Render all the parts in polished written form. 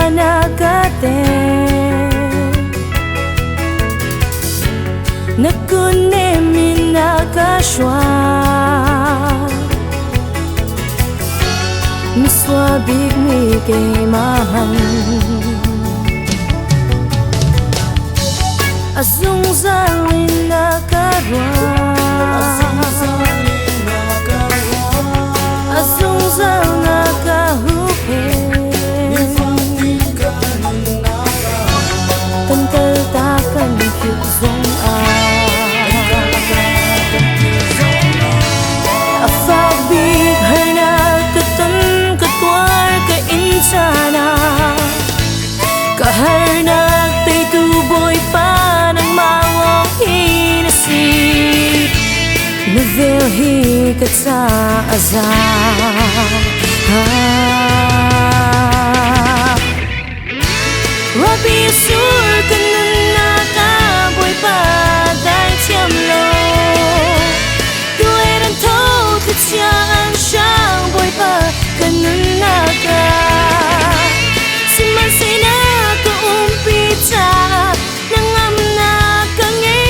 nagate nakune minakashwa miswabig mi kay mahang azung zalin nakarwa azung zal nakahupe Tangkal takan kyuk zong afak big harna katan katwar ka insana kaharna tay tuboy pa ng mawang hinasi navelhi kat sa azar Rabi sur kanun nakaboy pa dahil siyam lo Tuweran to katsyan siyang boy pa kanun naka Simansay na kaumpita nangam na kangi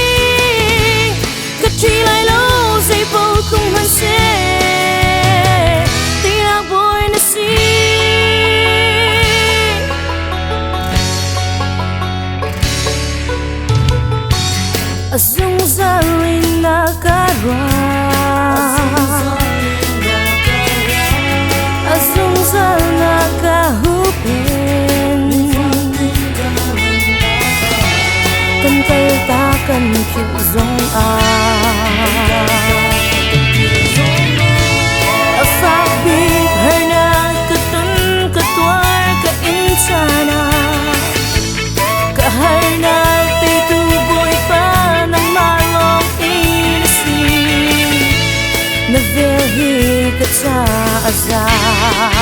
Kachilay lo say po kung hanse Tiyak boy na si Azung zalin nakarwa Azung zal nakahupin Tangkal takan kyuk zong afak big harna katun katwar ka insana kaharna tay tuboy pa ng malong inasi navelhi kat sa azar